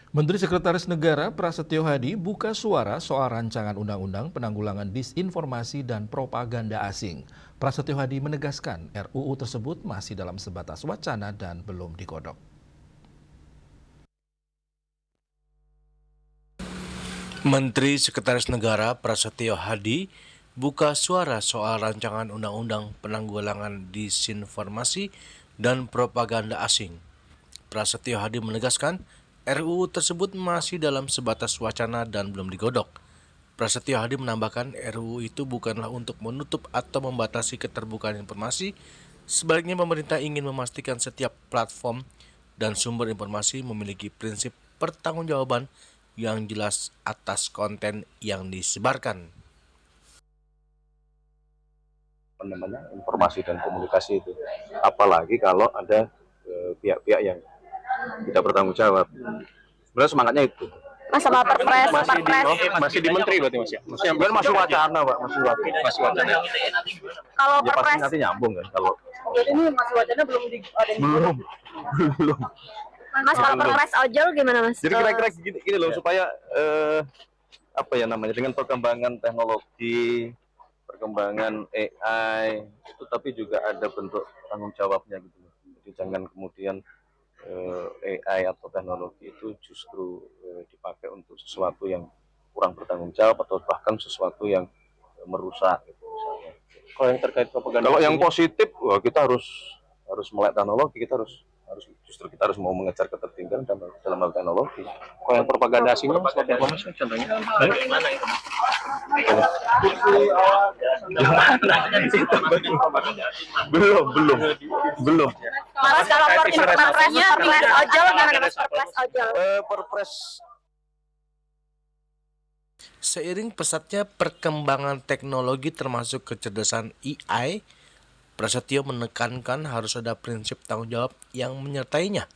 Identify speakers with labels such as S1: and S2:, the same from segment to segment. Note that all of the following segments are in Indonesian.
S1: Menteri Sekretaris Negara Prasetyo Hadi buka suara soal rancangan undang-undang penanggulangan disinformasi dan propaganda asing. Prasetyo Hadi menegaskan RUU tersebut masih dalam sebatas wacana dan belum digodok.
S2: Menteri Sekretaris Negara Prasetyo Hadi buka suara soal rancangan undang-undang penanggulangan disinformasi dan propaganda asing. Prasetyo Hadi menegaskan RUU tersebut masih dalam sebatas wacana dan belum digodok. Prasetyo Hadi menambahkan RUU itu bukanlah untuk menutup atau membatasi keterbukaan informasi, sebaliknya pemerintah ingin memastikan setiap platform dan sumber informasi memiliki prinsip pertanggungjawaban yang jelas atas konten yang disebarkan.
S3: Informasi dan komunikasi itu, apalagi kalau ada pihak-pihak yang tidak bertanggung jawab. Sebenarnya semangatnya itu.
S4: Mas sama perpres,
S3: Masih di menteri berarti Mas ya? Masih wacana Pak, masih wacana.
S4: Kalau
S3: Ya pasti
S4: perpres
S3: nanti nyambung kan kalau
S4: ini masih wacana belum ada
S3: belum.
S4: Mas kalau perpres ojol gimana Mas?
S3: Jadi kira-kira gini loh supaya apa ya namanya, dengan perkembangan teknologi, perkembangan AI itu, tapi juga ada bentuk tanggung jawabnya gitu. Jadi jangan kemudian AI atau teknologi itu justru dipakai untuk sesuatu yang kurang bertanggung jawab atau bahkan sesuatu yang merusak gitu, misalnya. Kalau yang terkait propaganda, kalau yang positif, wah kita harus melek teknologi, kita harus mau mengejar ketertinggalan dalam hal teknologi. Kalau yang propaganda asingnya seperti apa Mas contohnya? Belum.
S4: Mas kalau perpres ojol gimana Mas? Perpres ojol.
S3: Perpres
S2: Seiring pesatnya perkembangan teknologi termasuk kecerdasan AI, Prasetyo menekankan harus ada prinsip tanggung jawab yang menyertainya.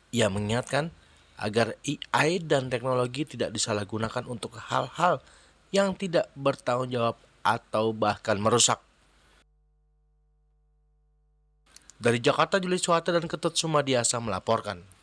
S2: Ia mengingatkan agar AI dan teknologi tidak disalahgunakan untuk hal-hal yang tidak bertanggung jawab atau bahkan merusak. Dari Jakarta, Juli Suhata dan Ketut Sumadiasa melaporkan.